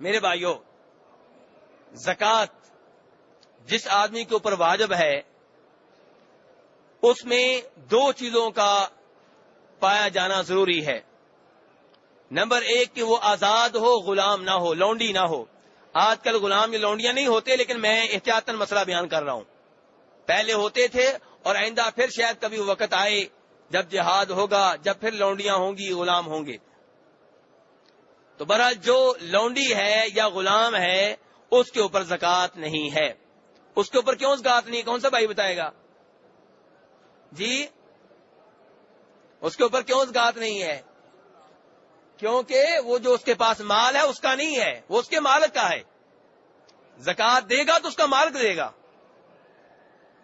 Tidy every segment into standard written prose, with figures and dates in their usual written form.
میرے بھائیوں، زکوٰۃ جس آدمی کے اوپر واجب ہے اس میں دو چیزوں کا پایا جانا ضروری ہے۔ نمبر ایک کہ وہ آزاد ہو، غلام نہ ہو، لونڈی نہ ہو۔ آج کل غلام یا لونڈیاں نہیں ہوتے، لیکن میں احتیاطاً مسئلہ بیان کر رہا ہوں۔ پہلے ہوتے تھے اور آئندہ پھر شاید کبھی وقت آئے جب جہاد ہوگا، جب پھر لونڈیاں ہوں گی، غلام ہوں گے۔ تو بہرحال جو لونڈی ہے یا غلام ہے اس کے اوپر زکوٰۃ نہیں ہے۔ اس کے اوپر کیوں زکوٰۃ نہیں؟ کون سا بھائی بتائے گا جی؟ اس کے اوپر کیوں زکوٰۃ نہیں ہے؟ کیونکہ وہ جو اس کے پاس مال ہے اس کا نہیں ہے، وہ اس کے مالک کا ہے۔ زکوٰۃ دے گا تو اس کا مالک دے گا،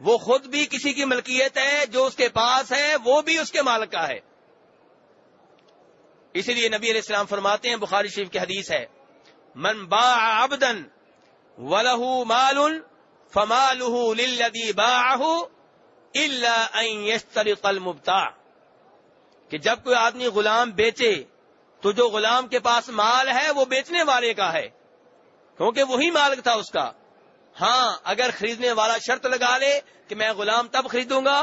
وہ خود بھی کسی کی ملکیت ہے، جو اس کے پاس ہے وہ بھی اس کے مالک کا ہے۔ اسی لیے نبی علیہ السلام فرماتے ہیں، بخاری شریف کی حدیث ہے، من باع عبدا وله مال فماله للذي باعه الا ان يسترق المبتاع، کہ جب کوئی آدمی غلام بیچے تو جو غلام کے پاس مال ہے وہ بیچنے والے کا ہے، کیونکہ وہی مالک تھا اس کا۔ ہاں اگر خریدنے والا شرط لگا لے کہ میں غلام تب خریدوں گا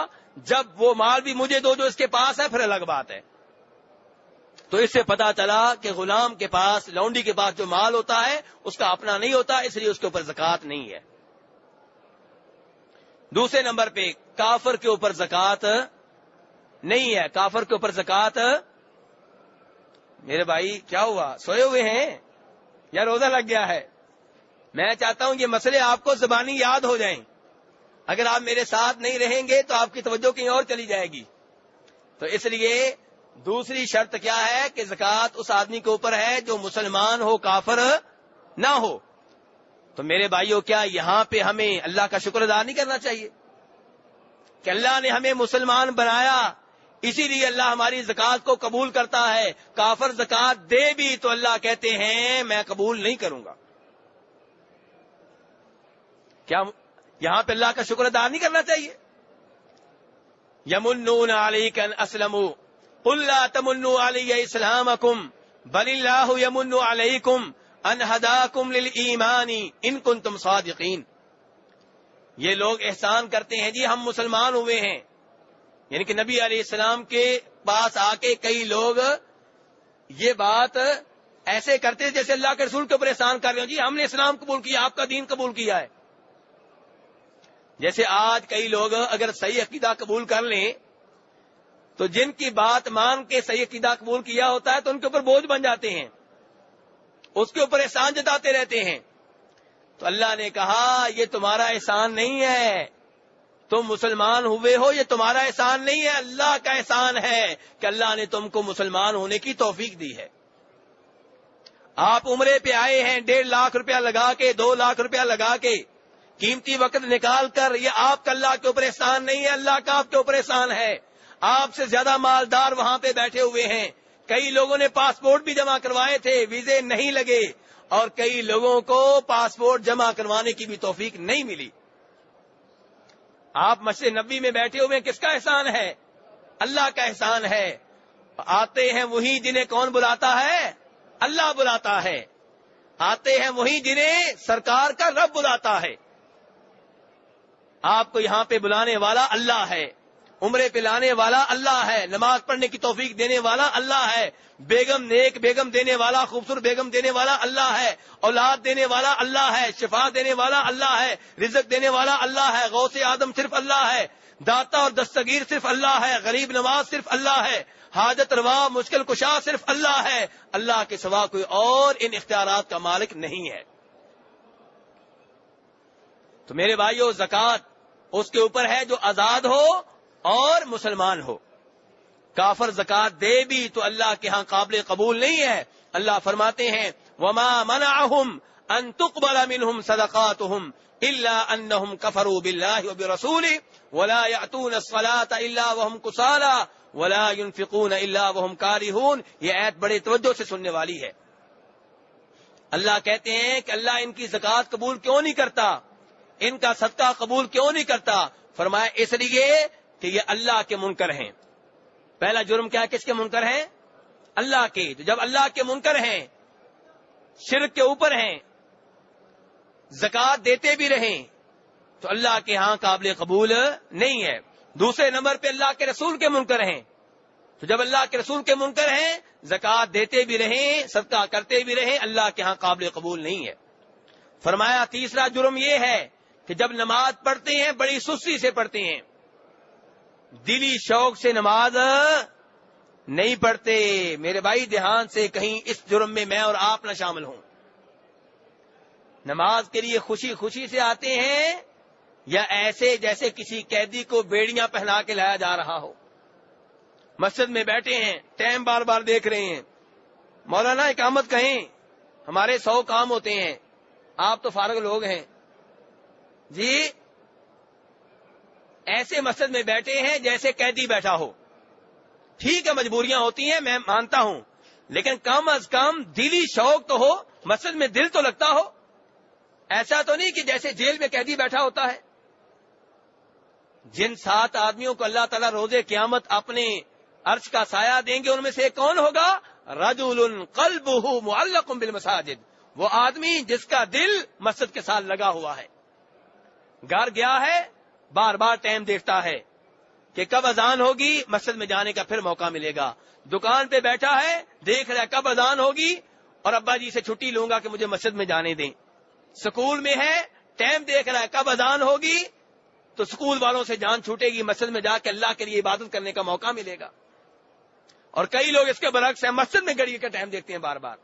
جب وہ مال بھی مجھے دو جو اس کے پاس ہے، پھر الگ بات ہے۔ تو اس سے پتا چلا کہ غلام کے پاس، لونڈی کے پاس جو مال ہوتا ہے اس کا اپنا نہیں ہوتا، اس لیے اس کے اوپر زکوٰۃ نہیں ہے۔ دوسرے نمبر پہ کافر کے اوپر زکوٰۃ نہیں ہے۔ کافر کے اوپر زکوٰۃ، میرے بھائی کیا ہوا، سوئے ہوئے ہیں یا روزہ لگ گیا ہے؟ میں چاہتا ہوں یہ مسئلے آپ کو زبانی یاد ہو جائیں۔ اگر آپ میرے ساتھ نہیں رہیں گے تو آپ کی توجہ کہیں اور چلی جائے گی۔ تو اس لیے دوسری شرط کیا ہے کہ زکوٰۃ اس آدمی کے اوپر ہے جو مسلمان ہو، کافر نہ ہو۔ تو میرے بھائیوں، کیا یہاں پہ ہمیں اللہ کا شکر ادا نہیں کرنا چاہیے کہ اللہ نے ہمیں مسلمان بنایا، اسی لیے اللہ ہماری زکوٰۃ کو قبول کرتا ہے۔ کافر زکوٰۃ دے بھی تو اللہ کہتے ہیں میں قبول نہیں کروں گا۔ کیا یہاں پہ اللہ کا شکر ادا نہیں کرنا چاہیے؟ یمنون علیک ان اسلموا قل لا تمنوا علی اسلامکم بل اللہ یمن علیکم ان ہداکم للایمان ان کنتم صادقین۔ یہ لوگ احسان کرتے ہیں جی ہم مسلمان ہوئے ہیں، یعنی کہ نبی علیہ السلام کے پاس آ کے کئی لوگ یہ بات ایسے کرتے جیسے اللہ کے رسول کے اوپر احسان کر رہے ہوں، جی ہم نے اسلام قبول کیا، آپ کا دین قبول کیا ہے۔ جیسے آج کئی لوگ اگر صحیح عقیدہ قبول کر لیں تو جن کی بات مان کے صحیح عقیدہ قبول کیا ہوتا ہے تو ان کے اوپر بوجھ بن جاتے ہیں، اس کے اوپر احسان جتاتے رہتے ہیں۔ تو اللہ نے کہا یہ تمہارا احسان نہیں ہے، تم مسلمان ہوئے ہو، یہ تمہارا احسان نہیں ہے، اللہ کا احسان ہے کہ اللہ نے تم کو مسلمان ہونے کی توفیق دی ہے۔ آپ عمرے پہ آئے ہیں 1.5 لاکھ روپیہ لگا کے، 2 لاکھ روپیہ لگا کے، قیمتی وقت نکال کر، یہ آپ کا اللہ کے اوپر احسان نہیں ہے، اللہ کا آپ کے اوپر احسان ہے۔ آپ سے زیادہ مالدار وہاں پہ بیٹھے ہوئے ہیں، کئی لوگوں نے پاسپورٹ بھی جمع کروائے تھے، ویزے نہیں لگے، اور کئی لوگوں کو پاسپورٹ جمع کروانے کی بھی توفیق نہیں ملی۔ آپ مسجد نبوی میں بیٹھے ہوئے ہیں، کس کا احسان ہے؟ اللہ کا احسان ہے۔ آتے ہیں وہی جنہیں کون بلاتا ہے؟ اللہ بلاتا ہے۔ آتے ہیں وہی جنہیں سرکار کا رب بلاتا ہے۔ آپ کو یہاں پہ بلانے والا اللہ ہے، عمرے پہ لانے والا اللہ ہے، نماز پڑھنے کی توفیق دینے والا اللہ ہے، بیگم نیک بیگم دینے والا، خوبصورت بیگم دینے والا اللہ ہے، اولاد دینے والا اللہ ہے، شفا دینے والا اللہ ہے، رزق دینے والا اللہ ہے، غوث آدم صرف اللہ ہے، داتا اور دستگیر صرف اللہ ہے، غریب نواز صرف اللہ ہے، حاجت روا مشکل کشا صرف اللہ ہے، اللہ کے سوا کوئی اور ان اختیارات کا مالک نہیں ہے۔ تو میرے بھائیو، زکوٰۃ اس کے اوپر ہے جو آزاد ہو اور مسلمان ہو۔ کافر زکوٰۃ دے بھی تو اللہ کے ہاں قابل قبول نہیں ہے۔ اللہ فرماتے ہیں وما منعهم ان تقبل منهم صدقاتهم الا انهم كفروا بالله وبرسوله ولا يأتون الصلاة الا وهم كسالى ولا ينفقون الا وهم كارهون۔ یہ آیت بڑے توجہ سے سننے والی ہے۔ اللہ کہتے ہیں کہ اللہ ان کی زکوٰۃ قبول کیوں نہیں کرتا، ان کا صدقہ قبول کیوں نہیں کرتا؟ فرمایا اس لیے کہ یہ اللہ کے منکر ہیں۔ پہلا جرم کیا، کس کے منکر ہیں؟ اللہ کے۔ تو جب اللہ کے منکر ہیں شرک کے اوپر ہیں، زکات دیتے بھی رہیں، تو اللہ کے ہاں قابل قبول نہیں ہے۔ دوسرے نمبر پہ اللہ کے رسول کے منکر ہیں، تو جب اللہ کے رسول کے منکر ہیں، زکات دیتے بھی رہیں، صدقہ کرتے بھی رہیں، اللہ کے ہاں قابل قبول نہیں ہے۔ فرمایا تیسرا جرم یہ ہے کہ جب نماز پڑھتے ہیں بڑی سستی سے پڑھتے ہیں، دلی شوق سے نماز نہیں پڑھتے۔ میرے بھائی دھیان سے، کہیں اس جرم میں میں اور آپ نہ شامل ہوں۔ نماز کے لیے خوشی خوشی سے آتے ہیں، یا ایسے جیسے کسی قیدی کو بیڑیاں پہنا کے لایا جا رہا ہو؟ مسجد میں بیٹھے ہیں، ٹائم بار بار دیکھ رہے ہیں، مولانا اقامت کہیں، ہمارے 100 کام ہوتے ہیں، آپ تو فارغ لوگ ہیں جی۔ ایسے مسجد میں بیٹھے ہیں جیسے قیدی بیٹھا ہو۔ ٹھیک ہے مجبوریاں ہوتی ہیں، میں مانتا ہوں، لیکن کم از کم دلی شوق تو ہو، مسجد میں دل تو لگتا ہو۔ ایسا تو نہیں کہ جیسے جیل میں قیدی بیٹھا ہوتا ہے۔ جن 7 آدمیوں کو اللہ تعالیٰ روز قیامت اپنے عرش کا سایہ دیں گے، ان میں سے کون ہوگا؟ رجل قلبہ معلق بالمساجد، وہ آدمی جس کا دل مسجد کے ساتھ لگا ہوا ہے۔ گھر گیا ہے، بار بار ٹائم دیکھتا ہے کہ کب اذان ہوگی، مسجد میں جانے کا پھر موقع ملے گا۔ دکان پہ بیٹھا ہے، دیکھ رہا ہے کب اذان ہوگی اور ابا جی سے چھٹی لوں گا کہ مجھے مسجد میں جانے دیں۔ سکول میں ہے، ٹائم دیکھ رہا ہے کب اذان ہوگی تو سکول والوں سے جان چھوٹے گی، مسجد میں جا کے اللہ کے لیے عبادت کرنے کا موقع ملے گا۔ اور کئی لوگ اس کے برعکس ہیں، مسجد میں گھڑی کا ٹائم دیکھتے ہیں بار بار،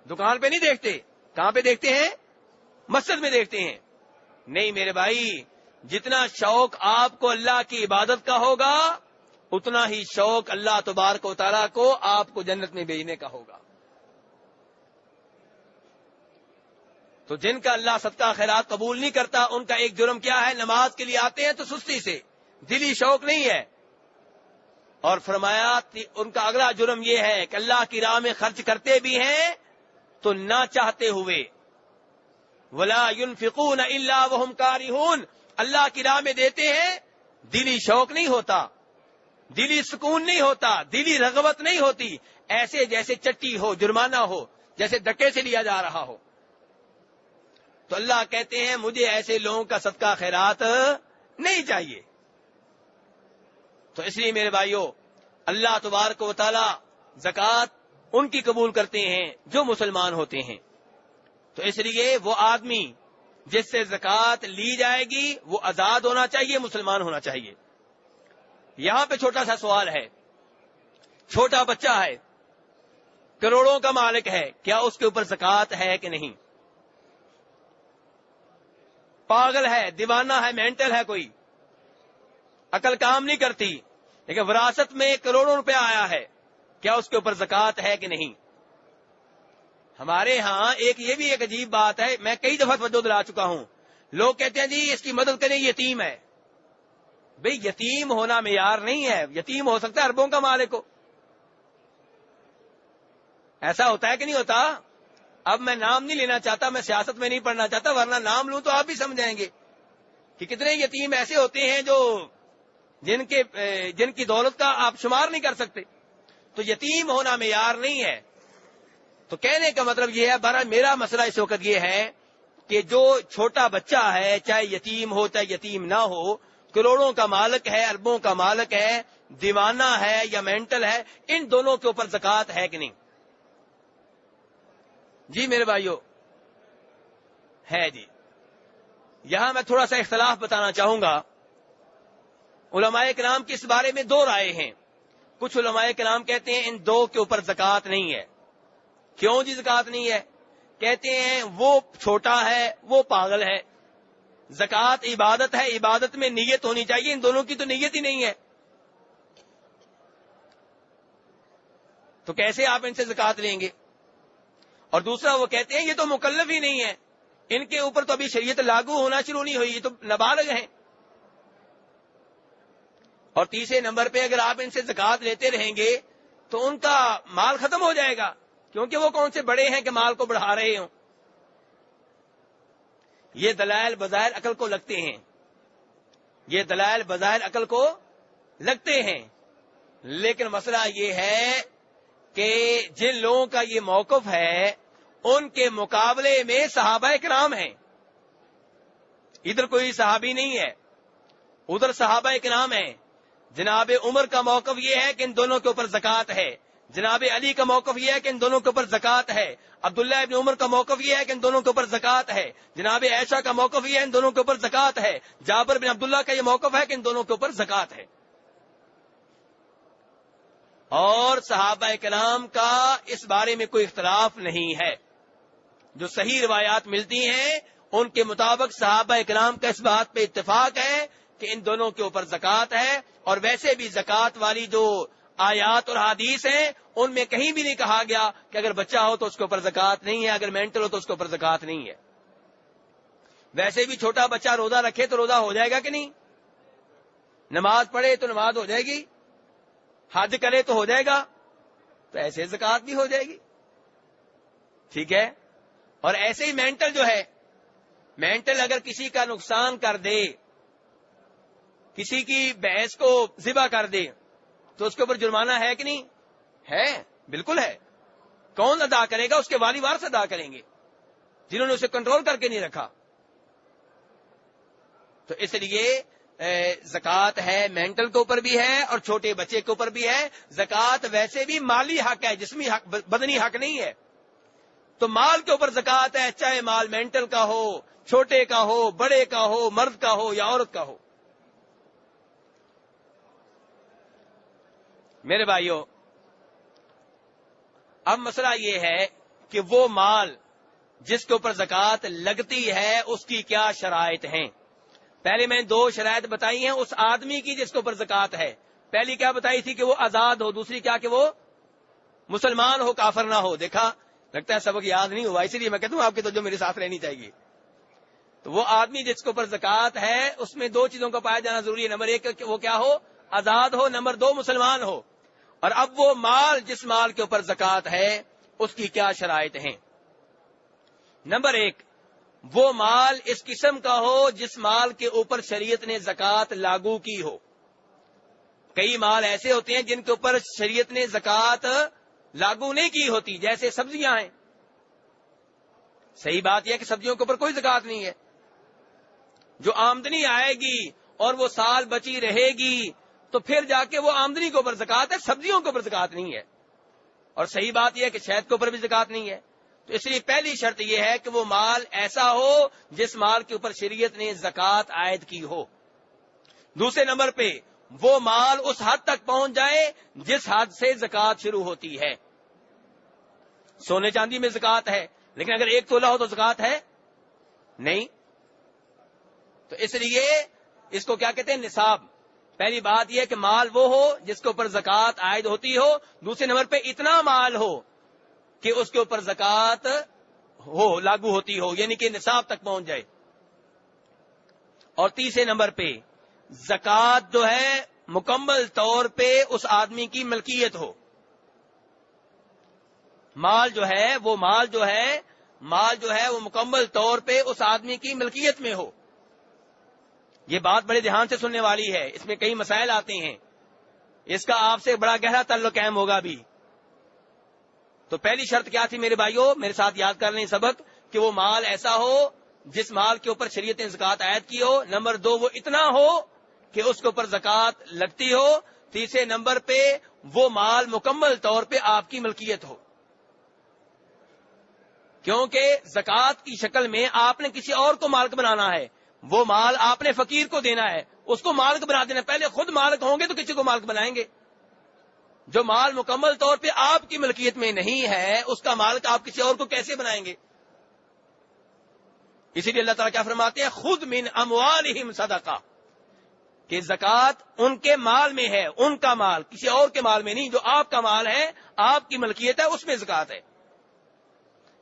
دکان پہ نہیں دیکھتے۔ کہاں پہ دیکھتے ہیں؟ مسجد میں دیکھتے ہیں۔ نہیں میرے بھائی، جتنا شوق آپ کو اللہ کی عبادت کا ہوگا، اتنا ہی شوق اللہ تبارک و تعالیٰ کو آپ کو جنت میں بھیجنے کا ہوگا۔ تو جن کا اللہ صدقہ خیرات قبول نہیں کرتا، ان کا ایک جرم کیا ہے؟ نماز کے لیے آتے ہیں تو سستی سے، دلی شوق نہیں ہے۔ اور فرمایا ان کا اگلا جرم یہ ہے کہ اللہ کی راہ میں خرچ کرتے بھی ہیں تو نہ چاہتے ہوئے، وَلَا يُنْفِقُونَ إِلَّا وَهُمْ كَارِهُونَ، اللہ کی راہ میں دیتے ہیں، دلی شوق نہیں ہوتا، دلی سکون نہیں ہوتا، دلی رغبت نہیں ہوتی، ایسے جیسے چٹی ہو، جرمانہ ہو، جیسے دھکے سے لیا جا رہا ہو۔ تو اللہ کہتے ہیں مجھے ایسے لوگوں کا صدقہ خیرات نہیں چاہیے۔ تو اس لیے میرے بھائیوں، اللہ تبارک و تعالی زکوٰۃ ان کی قبول کرتے ہیں جو مسلمان ہوتے ہیں۔ تو اس لیے وہ آدمی جس سے زکوٰۃ لی جائے گی وہ آزاد ہونا چاہیے، مسلمان ہونا چاہیے۔ یہاں پہ چھوٹا سا سوال ہے، چھوٹا بچہ ہے، کروڑوں کا مالک ہے، کیا اس کے اوپر زکوٰۃ ہے کہ نہیں؟ پاگل ہے، دیوانہ ہے، مینٹل ہے، کوئی عقل کام نہیں کرتی، لیکن وراثت میں کروڑوں روپے آیا ہے، کیا اس کے اوپر زکوٰۃ ہے کہ نہیں؟ ہمارے ہاں یہ بھی ایک عجیب بات ہے، میں کئی دفعہ توجہ دلا چکا ہوں، لوگ کہتے ہیں جی اس کی مدد کریں، یتیم ہے۔ بھئی یتیم ہونا معیار نہیں ہے، یتیم ہو سکتا ہے اربوں کا مالک ہو۔ ایسا ہوتا ہے کہ نہیں ہوتا؟ اب میں نام نہیں لینا چاہتا، میں سیاست میں نہیں پڑھنا چاہتا، ورنہ نام لوں تو آپ بھی سمجھائیں گے کہ کتنے یتیم ایسے ہوتے ہیں جو جن کی دولت کا آپ شمار نہیں کر سکتے۔ تو یتیم ہونا معیار نہیں ہے۔ تو کہنے کا مطلب یہ ہے، بہرحال میرا مسئلہ اس وقت یہ ہے کہ جو چھوٹا بچہ ہے، چاہے یتیم ہو چاہے یتیم نہ ہو، کروڑوں کا مالک ہے، اربوں کا مالک ہے، دیوانہ ہے یا مینٹل ہے، ان دونوں کے اوپر زکوٰۃ ہے کہ نہیں؟ جی میرے بھائیوں، ہے جی۔ یہاں میں تھوڑا سا اختلاف بتانا چاہوں گا۔ علماء کرام کی اس بارے میں 2 رائے ہیں۔ کچھ علماء کرام کہتے ہیں ان 2 کے اوپر زکوٰۃ نہیں ہے۔ کیوں جی زکوٰۃ نہیں ہے؟ کہتے ہیں وہ چھوٹا ہے، وہ پاگل ہے، زکوٰۃ عبادت ہے، عبادت میں نیت ہونی چاہیے، ان دونوں کی تو نیت ہی نہیں ہے، تو کیسے آپ ان سے زکوٰۃ لیں گے؟ اور دوسرا وہ کہتے ہیں یہ تو مکلف ہی نہیں ہے، ان کے اوپر تو ابھی شریعت لاگو ہونا شروع نہیں ہوئی، یہ تو نابالغ ہیں۔ اور تیسرے نمبر پہ اگر آپ ان سے زکوٰۃ لیتے رہیں گے تو ان کا مال ختم ہو جائے گا، کیونکہ وہ کون سے بڑے ہیں کہ مال کو بڑھا رہے ہوں۔ یہ دلائل بظاہر عقل کو لگتے ہیں، یہ دلائل بظاہر عقل کو لگتے ہیں، لیکن مسئلہ یہ ہے کہ جن لوگوں کا یہ موقف ہے ان کے مقابلے میں صحابہ کرام ہیں. ادھر کوئی صحابی نہیں ہے، ادھر صحابہ کرام ہیں. جناب عمر کا موقف یہ ہے کہ ان دونوں کے اوپر زکوٰۃ ہے. جناب علی کا موقف یہ ہے کہ ان دونوں کے اوپر زکوٰۃ ہے. عبداللہ ابن عمر کا موقف یہ ہے کہ ان دونوں کے اوپر زکوٰۃ ہے. جناب عائشہ کا موقف یہ ہے ان دونوں کے اوپر زکوٰۃ ہے. جابر بن عبداللہ کا یہ موقف ہے کہ ان دونوں کے اوپر زکوٰۃ ہے. اور صحابہ کرام کا اس بارے میں کوئی اختلاف نہیں ہے. جو صحیح روایات ملتی ہیں ان کے مطابق صحابہ کرام کا اس بات پہ اتفاق ہے کہ ان دونوں کے اوپر زکوٰۃ ہے. اور ویسے بھی زکوٰۃ والی جو آیات اور حدیث ہیں ان میں کہیں بھی نہیں کہا گیا کہ اگر بچہ ہو تو اس کے اوپر زکوٰۃ نہیں ہے، اگر مینٹل ہو تو اس کے اوپر زکوٰۃ نہیں ہے. ویسے بھی چھوٹا بچہ روزہ رکھے تو روزہ ہو جائے گا کہ نہیں؟ نماز پڑھے تو نماز ہو جائے گی، حج کرے تو ہو جائے گا، تو ایسے زکوٰۃ بھی ہو جائے گی. ٹھیک ہے. اور ایسے ہی مینٹل جو ہے، مینٹل اگر کسی کا نقصان کر دے، کسی کی بھینس کو ذبح کر دے، تو اس کے اوپر جرمانہ ہے کہ نہیں؟ ہے، بالکل ہے. کون ادا کرے گا؟ اس کے والی وارث ادا کریں گے جنہوں نے اسے کنٹرول کر کے نہیں رکھا. تو اس لیے زکوٰۃ ہے، مینٹل کے اوپر بھی ہے اور چھوٹے بچے کے اوپر بھی ہے. زکوٰۃ ویسے بھی مالی حق ہے، جسمی حق، بدنی حق نہیں ہے. تو مال کے اوپر زکوٰۃ ہے، چاہے مال مینٹل کا ہو، چھوٹے کا ہو، بڑے کا ہو، مرد کا ہو یا عورت کا ہو. میرے بھائیوں، اب مسئلہ یہ ہے کہ وہ مال جس کے اوپر زکوٰۃ لگتی ہے اس کی کیا شرائط ہیں. پہلے میں 2 شرائط بتائی ہیں اس آدمی کی جس کے اوپر زکوٰۃ ہے. پہلی کیا بتائی تھی کہ وہ آزاد ہو، دوسری کیا کہ وہ مسلمان ہو، کافر نہ ہو. دیکھا، لگتا ہے سبق یاد نہیں ہوا، اسی لیے میں کہتا ہوں آپ کی توجہ میرے ساتھ رہنی چاہیے. تو وہ آدمی جس کے اوپر زکوٰۃ ہے اس میں 2 چیزوں کا پایا جانا ضروری ہے. نمبر 1 وہ کیا ہو؟ آزاد ہو. نمبر 2 مسلمان ہو. اور اب وہ مال جس مال کے اوپر زکوٰۃ ہے اس کی کیا شرائط ہیں؟ نمبر 1، وہ مال اس قسم کا ہو جس مال کے اوپر شریعت نے زکوٰۃ لاگو کی ہو. کئی مال ایسے ہوتے ہیں جن کے اوپر شریعت نے زکوٰۃ لاگو نہیں کی ہوتی، جیسے سبزیاں ہیں. صحیح بات یہ ہے کہ سبزیوں کے اوپر کوئی زکوٰۃ نہیں ہے. جو آمدنی آئے گی اور وہ سال بچی رہے گی تو پھر جا کے وہ آمدنی کے اوپر زکوٰۃ ہے، سبزیوں کے اوپر زکوٰۃ نہیں ہے. اور صحیح بات یہ ہے کہ شہد کے اوپر بھی زکوٰۃ نہیں ہے. تو اس لیے پہلی شرط یہ ہے کہ وہ مال ایسا ہو جس مال کے اوپر شریعت نے زکوٰۃ عائد کی ہو. دوسرے نمبر پہ وہ مال اس حد تک پہنچ جائے جس حد سے زکوٰۃ شروع ہوتی ہے. سونے چاندی میں زکوٰۃ ہے، لیکن اگر 1 تولہ ہو تو زکوٰۃ ہے نہیں. تو اس لیے اس کو کیا کہتے ہیں؟ نصاب. پہلی بات یہ ہے کہ مال وہ ہو جس کے اوپر زکوٰۃ عائد ہوتی ہو. دوسرے نمبر پہ اتنا مال ہو کہ اس کے اوپر زکوٰۃ ہو، لاگو ہوتی ہو، یعنی کہ نصاب تک پہنچ جائے. اور تیسرے نمبر پہ زکوٰۃ جو ہے مکمل طور پہ اس آدمی کی ملکیت ہو. مال جو ہے وہ مکمل طور پہ اس آدمی کی ملکیت میں ہو. یہ بات بڑے دھیان سے سننے والی ہے، اس میں کئی مسائل آتے ہیں، اس کا آپ سے بڑا گہرا تعلق قائم ہوگا بھی. تو پہلی شرط کیا تھی میرے بھائیوں؟ میرے ساتھ یاد کر لیں سبق، کہ وہ مال ایسا ہو جس مال کے اوپر شریعت نے زکوٰۃ عائد کی ہو. نمبر 2 وہ اتنا ہو کہ اس کے اوپر زکوٰۃ لگتی ہو. تیسرے نمبر پہ وہ مال مکمل طور پہ آپ کی ملکیت ہو. کیونکہ زکوٰۃ کی شکل میں آپ نے کسی اور کو مالک بنانا ہے. وہ مال آپ نے فقیر کو دینا ہے، اس کو مالک بنا دینا. پہلے خود مالک ہوں گے تو کسی کو مالک بنائیں گے. جو مال مکمل طور پہ آپ کی ملکیت میں نہیں ہے اس کا مالک آپ کسی اور کو کیسے بنائیں گے؟ اسی لیے اللہ تعالیٰ کیا فرماتے ہیں؟ خذ من اموالہم صدقہ، کہ زکوٰۃ ان کے مال میں ہے، ان کا مال، کسی اور کے مال میں نہیں. جو آپ کا مال ہے، آپ کی ملکیت ہے، اس میں زکوٰۃ ہے.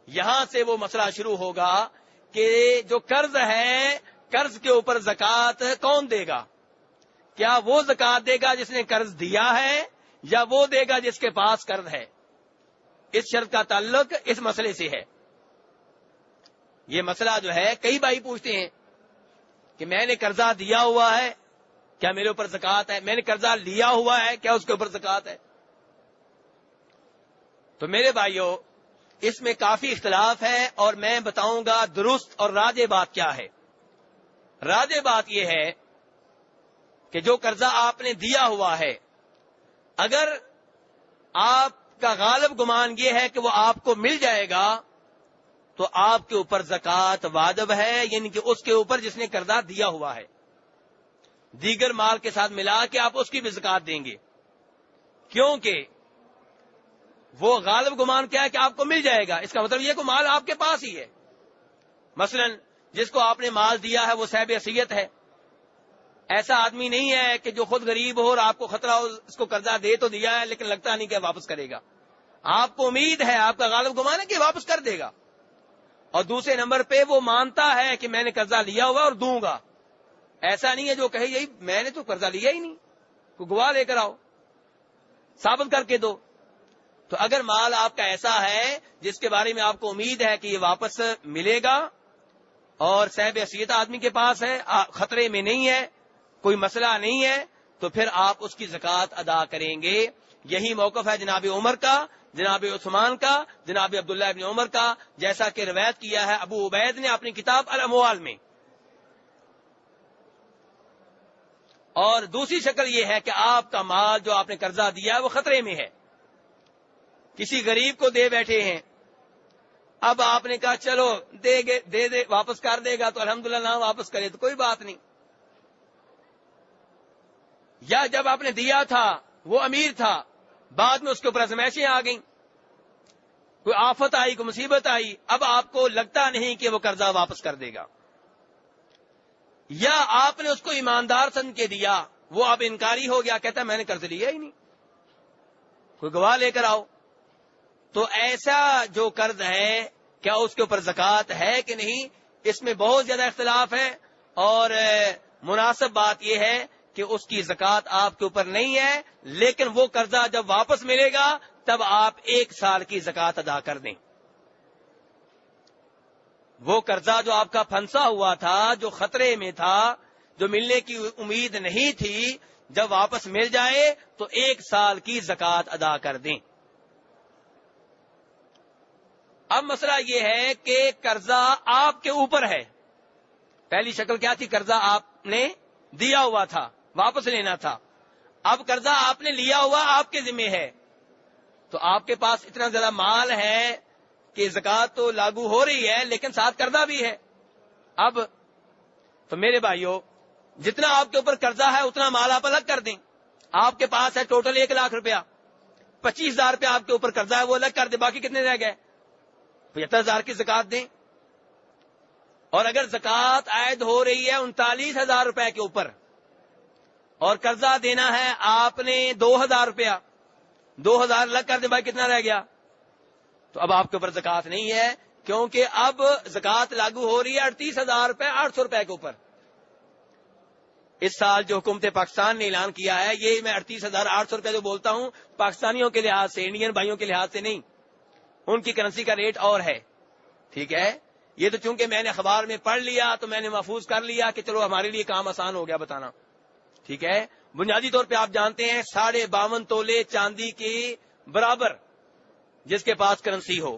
یہاں سے وہ مسئلہ شروع ہوگا کہ جو قرض ہے، قرض کے اوپر زکوٰۃ کون دے گا؟ کیا وہ زکوٰۃ دے گا جس نے قرض دیا ہے، یا وہ دے گا جس کے پاس قرض ہے؟ اس شرط کا تعلق اس مسئلے سے ہے. یہ مسئلہ جو ہے کئی بھائی پوچھتے ہیں کہ میں نے قرضہ دیا ہوا ہے، کیا میرے اوپر زکوٰۃ ہے؟ میں نے قرضہ لیا ہوا ہے، کیا اس کے اوپر زکوٰۃ ہے؟ تو میرے بھائیوں، اس میں کافی اختلاف ہے، اور میں بتاؤں گا درست اور راجح بات کیا ہے۔ راجح بات یہ ہے کہ جو قرضہ آپ نے دیا ہوا ہے، اگر آپ کا غالب گمان یہ ہے کہ وہ آپ کو مل جائے گا تو آپ کے اوپر زکوٰۃ واجب ہے، یعنی کہ اس کے اوپر جس نے قرضہ دیا ہوا ہے، دیگر مال کے ساتھ ملا کے آپ اس کی بھی زکوٰۃ دیں گے، کیونکہ وہ غالب گمان کیا ہے کہ آپ کو مل جائے گا۔ اس کا مطلب یہ کہ مال آپ کے پاس ہی ہے۔ مثلا جس کو آپ نے مال دیا ہے وہ صاحب حیثیت ہے، ایسا آدمی نہیں ہے کہ جو خود غریب ہو اور آپ کو خطرہ ہو، اس کو قرضہ دے تو دیا ہے لیکن لگتا نہیں کہ واپس کرے گا، آپ کو امید ہے، آپ کا غالب گمان ہے کہ واپس کر دے گا۔ اور دوسرے نمبر پہ وہ مانتا ہے کہ میں نے قرضہ لیا ہوا اور دوں گا، ایسا نہیں ہے جو کہے یہی میں نے تو قرضہ لیا ہی نہیں، کوئی گواہ لے کر آؤ، ثابت کر کے دو۔ تو اگر مال آپ کا ایسا ہے جس کے بارے میں آپ کو امید ہے کہ یہ واپس ملے گا اور صاحب حیثیت آدمی کے پاس ہے، خطرے میں نہیں ہے، کوئی مسئلہ نہیں ہے، تو پھر آپ اس کی زکوٰۃ ادا کریں گے۔ یہی موقف ہے جناب عمر کا، جناب عثمان کا، جناب عبداللہ ابن عمر کا، جیسا کہ روایت کیا ہے ابو عبید نے اپنی کتاب الاموال میں۔ اور دوسری شکل یہ ہے کہ آپ کا مال جو آپ نے قرضہ دیا ہے وہ خطرے میں ہے، کسی غریب کو دے بیٹھے ہیں، اب آپ نے کہا چلو دے واپس کر دے گا تو الحمدللہ، نہ واپس کرے تو کوئی بات نہیں، یا جب آپ نے دیا تھا وہ امیر تھا، بعد میں اس کے اوپر ازمائشیں آ گئیں، کوئی آفت آئی، کوئی مصیبت آئی، اب آپ کو لگتا نہیں کہ وہ قرضہ واپس کر دے گا، یا آپ نے اس کو ایماندار سمجھ کے دیا، وہ اب انکاری ہو گیا، کہتا ہے میں نے قرض لیا ہی نہیں، کوئی گواہ لے کر آؤ، تو ایسا جو قرض ہے کیا اس کے اوپر زکوٰۃ ہے کہ نہیں، اس میں بہت زیادہ اختلاف ہے، اور مناسب بات یہ ہے کہ اس کی زکوٰۃ آپ کے اوپر نہیں ہے، لیکن وہ قرضہ جب واپس ملے گا تب آپ 1 سال کی زکوٰۃ ادا کر دیں۔ وہ قرضہ جو آپ کا پھنسا ہوا تھا، جو خطرے میں تھا، جو ملنے کی امید نہیں تھی، جب واپس مل جائے تو 1 سال کی زکوٰۃ ادا کر دیں۔ اب مسئلہ یہ ہے کہ قرضہ آپ کے اوپر ہے، پہلی شکل کیا تھی، قرضہ آپ نے دیا ہوا تھا، واپس لینا تھا، اب قرضہ آپ نے لیا ہوا آپ کے ذمہ ہے، تو آپ کے پاس اتنا زیادہ مال ہے کہ زکوٰۃ تو لاگو ہو رہی ہے لیکن ساتھ قرضہ بھی ہے۔ اب تو میرے بھائیوں، جتنا آپ کے اوپر قرضہ ہے اتنا مال آپ الگ کر دیں، آپ کے پاس ہے ٹوٹل 1 لاکھ روپیہ، 25,000 روپیہ آپ کے اوپر قرضہ ہے وہ الگ کر دیں، باقی کتنے رہ گئے، 75,000 کی زکوٰۃ دیں۔ اور اگر زکوٰۃ عائد ہو رہی ہے 39,000 روپے کے اوپر اور قرضہ دینا ہے آپ نے 2,000 روپیہ، 2,000 الگ کر دیں، بھائی کتنا رہ گیا، تو اب آپ کے اوپر زکوٰۃ نہیں ہے، کیونکہ اب زکوٰۃ لاگو ہو رہی ہے 38,000 روپے 800 روپے کے اوپر۔ اس سال جو حکومت پاکستان نے اعلان کیا ہے، یہ میں 38,800 روپے جو بولتا ہوں پاکستانیوں کے لحاظ سے، انڈین بھائیوں کے لحاظ سے نہیں، ان کی کرنسی کا ریٹ اور ہے، ٹھیک ہے، یہ تو چونکہ میں نے اخبار میں پڑھ لیا تو میں نے محفوظ کر لیا کہ چلو ہمارے لیے کام آسان ہو گیا بتانا، ٹھیک ہے۔ بنیادی طور پہ آپ جانتے ہیں 52.5 تولے چاندی کے برابر جس کے پاس کرنسی ہو،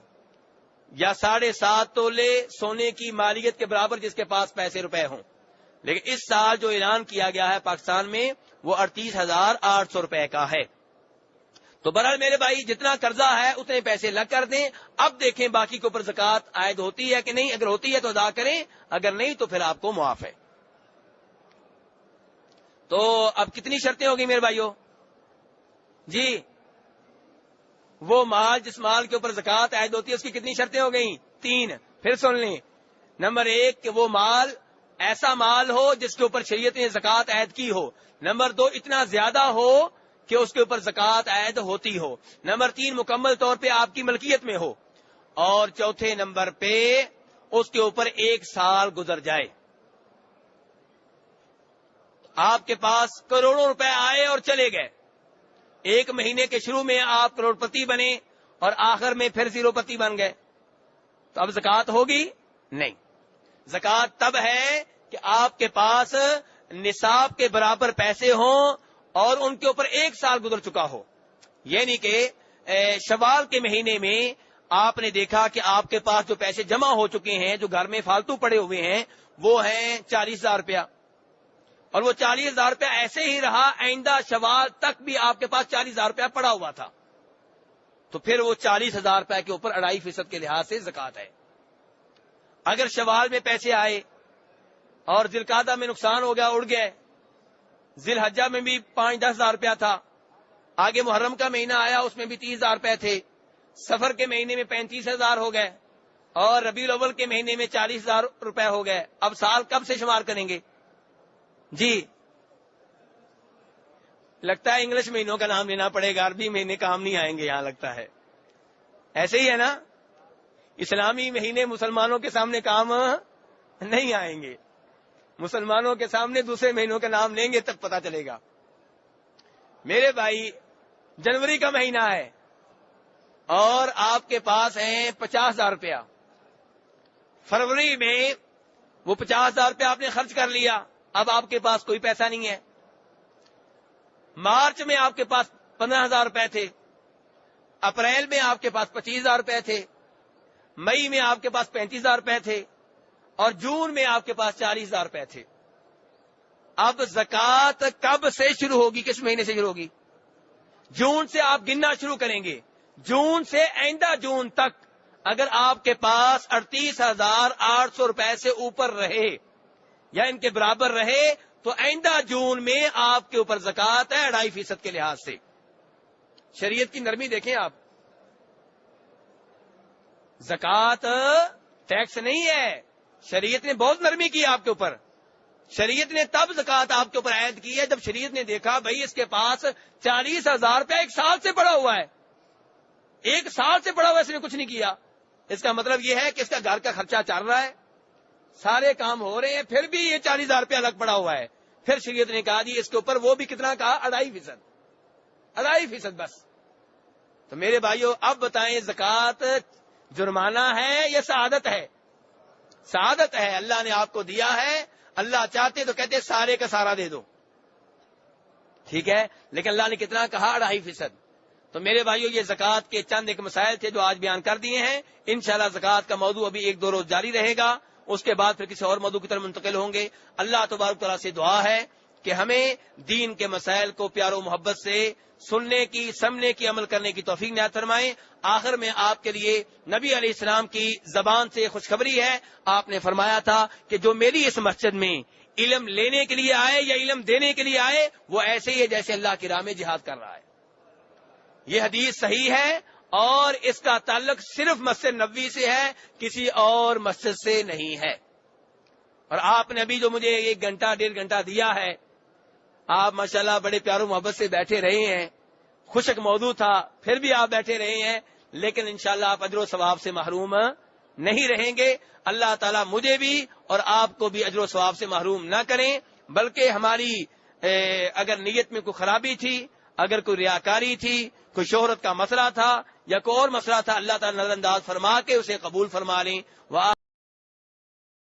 یا 7.5 تولے سونے کی مالیت کے برابر جس کے پاس پیسے روپے ہوں، لیکن اس سال جو اعلان کیا گیا ہے پاکستان میں وہ 38,800 روپے کا ہے۔ تو بہرحال میرے بھائی، جتنا قرضہ ہے اتنے پیسے لگ کر دیں، اب دیکھیں باقی کے اوپر زکوٰۃ عائد ہوتی ہے کہ نہیں، اگر ہوتی ہے تو ادا کریں، اگر نہیں تو پھر آپ کو معاف ہے۔ تو اب کتنی شرطیں ہوگی میرے بھائیوں؟ جی، وہ مال جس مال کے اوپر زکوٰۃ عائد ہوتی ہے اس کی کتنی شرطیں ہو گئیں؟ 3، پھر سن لیں۔ نمبر 1 کہ وہ مال ایسا مال ہو جس کے اوپر شریعت نے زکوٰۃ عائد کی ہو۔ نمبر 2 اتنا زیادہ ہو کہ اس کے اوپر زکوٰۃ عائد ہوتی ہو۔ نمبر 3 مکمل طور پہ آپ کی ملکیت میں ہو۔ اور چوتھے نمبر پہ اس کے اوپر 1 سال گزر جائے۔ آپ کے پاس کروڑوں روپے آئے اور چلے گئے، 1 مہینے کے شروع میں آپ کروڑ پتی بنے اور آخر میں پھر 0 پتی بن گئے، تو اب زکوٰۃ ہوگی؟ نہیں۔ زکوٰۃ تب ہے کہ آپ کے پاس نصاب کے برابر پیسے ہوں اور ان کے اوپر 1 سال گزر چکا ہو، یعنی کہ شوال کے مہینے میں آپ نے دیکھا کہ آپ کے پاس جو پیسے جمع ہو چکے ہیں، جو گھر میں فالتو پڑے ہوئے ہیں، وہ ہیں 40,000 روپیہ، اور وہ 40,000 روپیہ ایسے ہی رہا، آئندہ شوال تک بھی آپ کے پاس 40,000 روپیہ پڑا ہوا تھا، تو پھر وہ 40,000 روپیہ کے اوپر 2.5% کے لحاظ سے زکات ہے۔ اگر شوال میں پیسے آئے اور ذوالقعدہ میں نقصان ہو گیا، اڑ گئے، ذی الحجہ میں بھی 5-10 ہزار روپیہ تھا، آگے محرم کا مہینہ آیا، اس میں بھی 30,000 روپے تھے، سفر کے مہینے میں 35,000 ہو گئے، اور ربیع الاول کے مہینے میں 40,000 روپے ہو گئے۔ اب سال کب سے شمار کریں گے؟ جی لگتا ہے انگلش مہینوں کا نام لینا پڑے گا، عربی مہینے کام نہیں آئیں گے یہاں، لگتا ہے ایسے ہی ہے نا، اسلامی مہینے مسلمانوں کے سامنے کام نہیں آئیں گے، مسلمانوں کے سامنے دوسرے مہینوں کا نام لیں گے تب پتا چلے گا۔ میرے بھائی، جنوری کا مہینہ ہے اور آپ کے پاس ہیں 50,000 روپیہ، فروری میں وہ 50,000 روپیہ آپ نے خرچ کر لیا، اب آپ کے پاس کوئی پیسہ نہیں ہے۔ مارچ میں آپ کے پاس 15,000 روپے تھے، اپریل میں آپ کے پاس 25,000 روپے تھے، مئی میں آپ کے پاس 35,000 روپے تھے، اور جون میں آپ کے پاس 40,000 روپے تھے۔ اب زکوٰۃ کب سے شروع ہوگی؟ کس مہینے سے شروع ہوگی؟ جون سے آپ گننا شروع کریں گے۔ جون سے آئندہ جون تک اگر آپ کے پاس 38,800 روپے سے اوپر رہے یا ان کے برابر رہے تو آئندہ جون میں آپ کے اوپر زکوٰۃ ہے 2.5% کے لحاظ سے۔ شریعت کی نرمی دیکھیں آپ، زکوٰۃ ٹیکس نہیں ہے، شریعت نے بہت نرمی کی آپ کے اوپر۔ شریعت نے تب زکوٰۃ آپ کے اوپر عائد کی ہے جب شریعت نے دیکھا بھائی اس کے پاس 40,000 روپے ایک سال سے پڑا ہوا ہے، ایک سال سے پڑا ہوا، اس نے کچھ نہیں کیا، اس کا مطلب یہ ہے کہ اس کا گھر کا خرچہ چل رہا ہے، سارے کام ہو رہے ہیں، پھر بھی یہ 40,000 روپیہ الگ پڑا ہوا ہے۔ پھر شریعت نے کہا جی اس کے اوپر وہ بھی کتنا کہا؟ 2.5%، 2.5% بس۔ تو میرے بھائیو اب بتائیں زکوٰۃ جرمانہ ہے یا سعادت ہے؟ سعادت ہے، اللہ نے آپ کو دیا ہے، اللہ چاہتے تو کہتے سارے کا سارا دے دو، ٹھیک ہے، لیکن اللہ نے کتنا کہا؟ 2.5%۔ تو میرے بھائیو یہ زکوٰۃ کے چند ایک مسائل تھے جو آج بیان کر دیے ہیں، انشاءاللہ زکوٰۃ کا موضوع ابھی 1-2 روز جاری رہے گا، اس کے بعد پھر کسی اور موضوع کی طرف منتقل ہوں گے۔ اللہ تبارک تعالیٰ سے دعا ہے کہ ہمیں دین کے مسائل کو پیار و محبت سے سننے کی، سمجھنے کی، عمل کرنے کی توفیق عنایت فرمائیں۔ آخر میں آپ کے لیے نبی علیہ السلام کی زبان سے خوشخبری ہے، آپ نے فرمایا تھا کہ جو میری اس مسجد میں علم لینے کے لیے آئے یا علم دینے کے لیے آئے وہ ایسے ہی ہے جیسے اللہ کی راہ میں جہاد کر رہا ہے۔ یہ حدیث صحیح ہے اور اس کا تعلق صرف مسجد نبوی سے ہے، کسی اور مسجد سے نہیں ہے۔ اور آپ نے ابھی جو مجھے 1-1.5 گھنٹہ دیا ہے، آپ ماشاءاللہ بڑے پیار و محبت سے بیٹھے رہے ہیں، خوشک موضوع تھا پھر بھی آپ بیٹھے رہے ہیں، لیکن انشاءاللہ آپ اجر و ثواب سے محروم نہیں رہیں گے۔ اللہ تعالیٰ مجھے بھی اور آپ کو بھی اجر و ثواب سے محروم نہ کریں، بلکہ ہماری اگر نیت میں کوئی خرابی تھی، اگر کوئی ریاکاری تھی، کوئی شہرت کا مسئلہ تھا یا کوئی اور مسئلہ تھا، اللہ تعالیٰ نظر انداز فرما کے اسے قبول فرما لیں۔